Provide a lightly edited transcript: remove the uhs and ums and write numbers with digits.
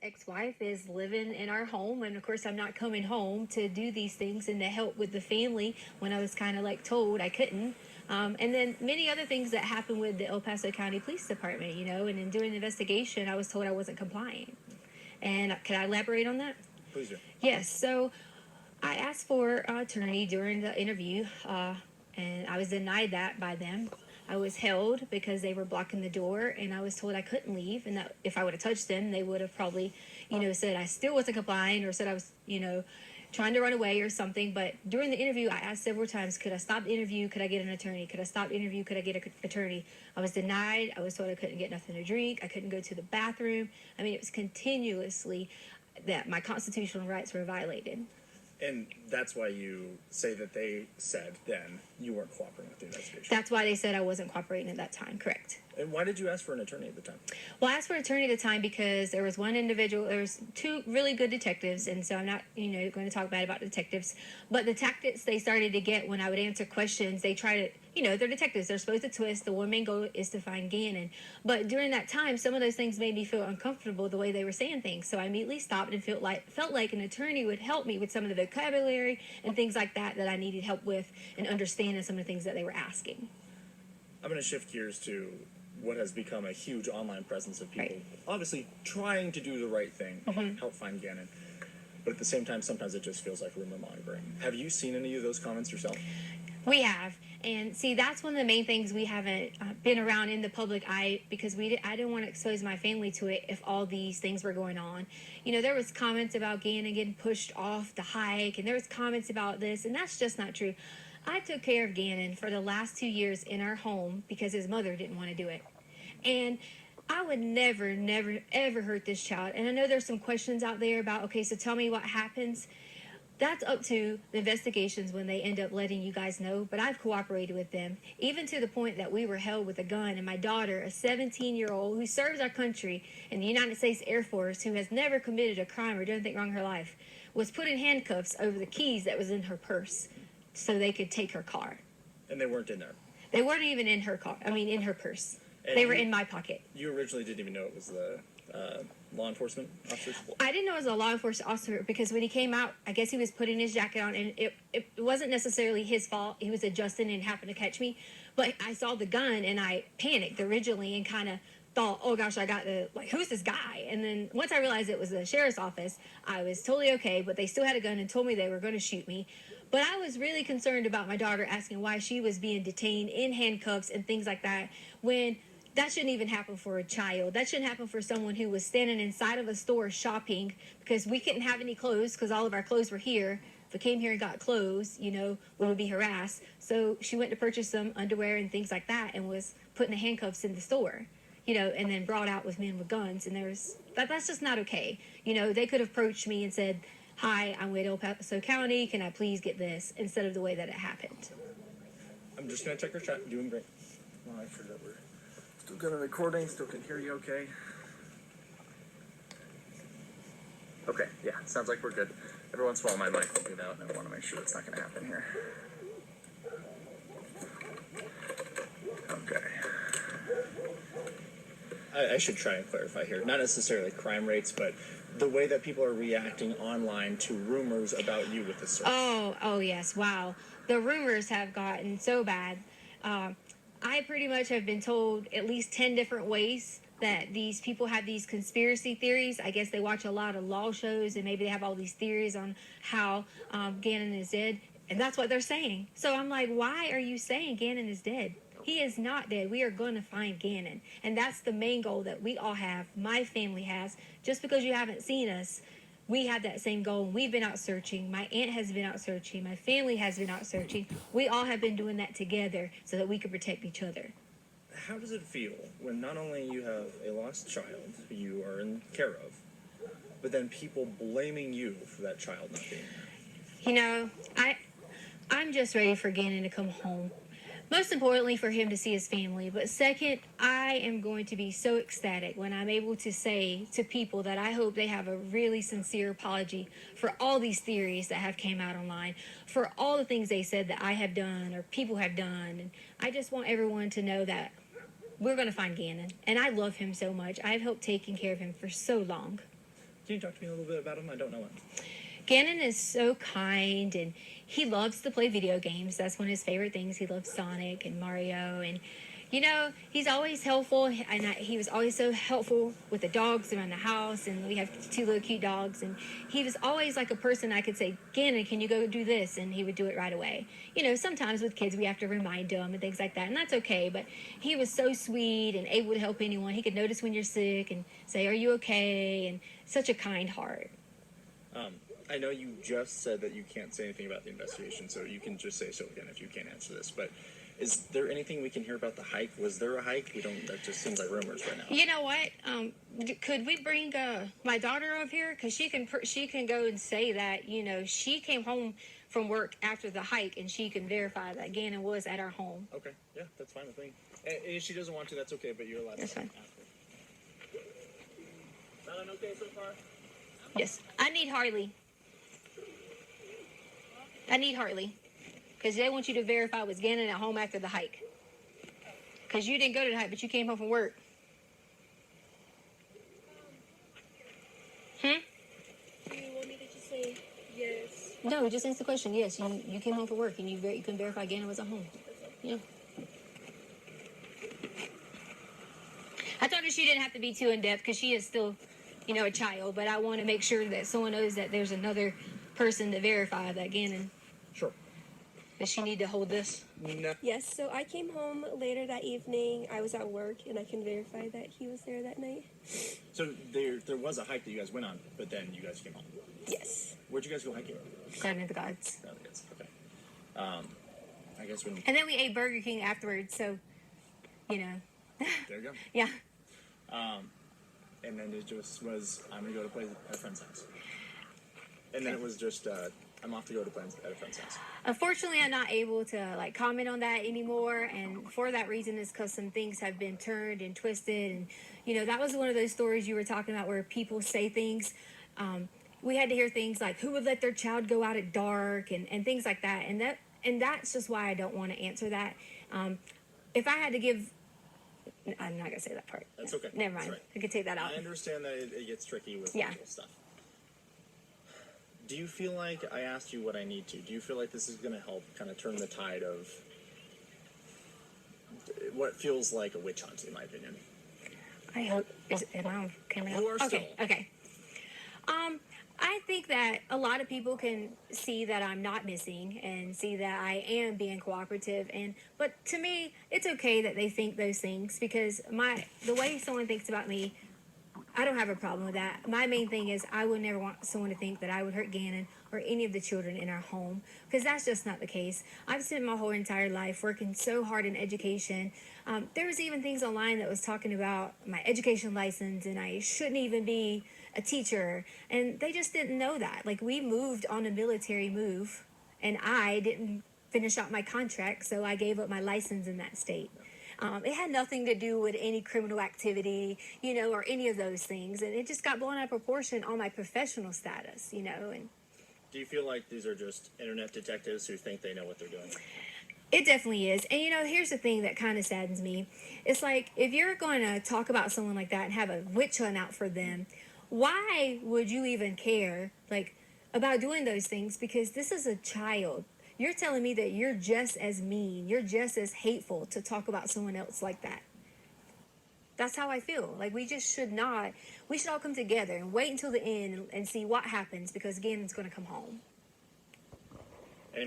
ex-wife is living in our home, and of course I'm not coming home to do these things and to help with the family when I was kind of like told I couldn't. And then many other things that happened with the El Paso County Police Department, and in doing the investigation I was told I wasn't complying. And can I elaborate on that? Please do. Yes. So I asked for an attorney during the interview, and I was denied that by them. I was held because they were blocking the door, and I was told I couldn't leave, and that if I would have touched them, they would have probably, said I still wasn't complying, or said I was, trying to run away or something. But during the interview, I asked several times, could I stop the interview? Could I get an attorney? Could I stop the interview? Could I get an attorney? I was denied. I was told I couldn't get nothing to drink. I couldn't go to the bathroom. I mean, it was continuously that my constitutional rights were violated. And that's why you say that they said then you weren't cooperating with the investigation. That's why they said I wasn't cooperating at that time, correct. And why did you ask for an attorney at the time? Well, I asked for an attorney at the time because there was one individual, there was two really good detectives, and so I'm not, going to talk bad about detectives, but the tactics they started to get when I would answer questions, they try to, they're detectives, they're supposed to twist, the one main goal is to find Ganon. But during that time, some of those things made me feel uncomfortable the way they were saying things, so I immediately stopped and felt like an attorney would help me with some of the vocabulary and things like that I needed help with and understanding some of the things that they were asking. I'm going to shift gears to what has become a huge online presence of people obviously trying to do the right thing, help find Ganon. But at the same time, sometimes it just feels like rumor mongering. Have you seen any of those comments yourself? We have. And see, that's one of the main things we haven't been around in the public eye because I didn't want to expose my family to it if all these things were going on. There was comments about Ganon getting pushed off the hike, and there was comments about this, and that's just not true. I took care of Ganon for the last 2 years in our home because his mother didn't want to do it. And I would never, ever hurt this child. And I know there's some questions out there about, okay, so tell me what happens. That's up to the investigations when they end up letting you guys know. But I've cooperated with them, even to the point that we were held with a gun. And my daughter, a 17-year-old who serves our country in the United States Air Force, who has never committed a crime or done anything wrong in her life, was put in handcuffs over the keys that was in her purse so they could take her car. And they weren't in there? They weren't even in her car. In her purse. And they were in my pocket. You originally didn't even know it was the law enforcement officers? I didn't know it was a law enforcement officer because when he came out, I guess he was putting his jacket on, and it wasn't necessarily his fault. He was adjusting and happened to catch me. But I saw the gun, and I panicked originally and kind of thought, oh gosh, I got who's this guy? And then once I realized it was the sheriff's office, I was totally okay, but they still had a gun and told me they were going to shoot me. But I was really concerned about my daughter asking why she was being detained in handcuffs and things like that when that shouldn't even happen for a child. That shouldn't happen for someone who was standing inside of a store shopping because we couldn't have any clothes because all of our clothes were here. If we came here and got clothes, we would be harassed. So she went to purchase some underwear and things like that and was put in the handcuffs in the store, and then brought out with men with guns. And that's just not okay. They could have approached me and said, hi, I'm with El Paso County. Can I please get this? Instead of the way that it happened. I'm just going to check your chat. Doing great. Well, I sure that we're still good on recording. Still can hear you okay. Okay, yeah, sounds like we're good. Every once in a while my mic will get out and I want to make sure that's not going to happen here. Okay. I should try and clarify here. Not necessarily crime rates, but the way that people are reacting online to rumors about you with the search. Oh yes, wow. The rumors have gotten so bad. I pretty much have been told at least 10 different ways that these people have these conspiracy theories. I guess they watch a lot of law shows and maybe they have all these theories on how Ganon is dead. And that's what they're saying. So I'm like, why are you saying Ganon is dead? He is not dead. We are going to find Ganon. And that's the main goal that we all have, my family has. Just because you haven't seen us, we have that same goal. We've been out searching. My aunt has been out searching. My family has been out searching. We all have been doing that together so that we can protect each other. How does it feel when not only you have a lost child who you are in care of, but then people blaming you for that child not being there? I'm just ready for Gannon to come home. Most importantly, for him to see his family. But second, I am going to be so ecstatic when I'm able to say to people that I hope they have a really sincere apology for all these theories that have came out online, for all the things they said that I have done or people have done. And I just want everyone to know that we're going to find Gannon. And I love him so much. I've helped taking care of him for so long. Can you talk to me a little bit about him? I don't know him. Ganon is so kind, and he loves to play video games. That's one of his favorite things. He loves Sonic and Mario, and he's always helpful, and he was always so helpful with the dogs around the house, and we have 2 little cute dogs, and he was always like a person I could say, Ganon, can you go do this? And he would do it right away. Sometimes with kids we have to remind them and things like that, and that's okay, but he was so sweet and able to help anyone. He could notice when you're sick and say, are you okay? And such a kind heart. I know you just said that you can't say anything about the investigation, so you can just say so again if you can't answer this, but is there anything we can hear about the hike? Was there a hike? That just seems like rumors right now. You know what? Could we bring my daughter up here? Because she can go and say that, she came home from work after the hike, and she can verify that Ganon was at our home. Okay, yeah, that's fine with me. And if she doesn't want to, that's okay, but you're allowed to. That's fine. Not an okay so far? Yes. I need Harley. Because they want you to verify was Gannon at home after the hike. Because you didn't go to the hike, but you came home from work. Do you want me to just say yes? No, just answer the question. Yes, you came home from work, and you can verify Gannon was at home. Yeah. I told her she didn't have to be too in-depth because she is still, a child. But I want to make sure that someone knows that there's another person to verify that Gannon. Sure. Does she need to hold this? No. Yes, so I came home later that evening. I was at work, and I can verify that he was there that night. So there was a hike that you guys went on, but then you guys came home. Yes. Where'd you guys go hiking? Garden of the Gods. Oh, yes. Okay. I guess when. And then we ate Burger King afterwards, so, There you go. Yeah. And then it just was, I'm gonna go to play at a friend's house. And then it was just, I'm off to go to play at a friend's house. Unfortunately, I'm not able to comment on that anymore, and for that reason is because some things have been turned and twisted, and that was one of those stories you were talking about where people say things. We had to hear things like who would let their child go out at dark and things like that, and that's just why I don't want to answer that. If I had to give, I'm not gonna say that part. That's okay. Never mind. Right. I could take that out. I understand that it gets tricky with Yeah. legal stuff. Do you feel like I asked you what I need to? Do you feel like this is going to help kind of turn the tide of what feels like a witch hunt, in my opinion? I hope. Am I on camera? You are still. Okay. I think that a lot of people can see that I'm not missing and see that I am being cooperative. But to me, it's okay that they think those things because the way someone thinks about me, I don't have a problem with that. My main thing is I would never want someone to think that I would hurt Ganon or any of the children in our home because that's just not the case. I've spent my whole entire life working so hard in education. There was even things online that was talking about my education license and I shouldn't even be a teacher. And they just didn't know that. Like we moved on a military move and I didn't finish out my contract, so I gave up my license in that state. It had nothing to do with any criminal activity, or any of those things. And it just got blown out of proportion on my professional status, and Do you feel like these are just internet detectives who think they know what they're doing? it definitely is. And, here's the thing that kind of saddens me. It's like, if you're going to talk about someone like that and have a witch hunt out for them, why would you even care, about doing those things? Because this is a child. You're telling me that you're just as mean, you're just as hateful to talk about someone else like that. That's how I feel. We just should not. We should all come together and wait until the end and see what happens because Ganon's going to come home. Any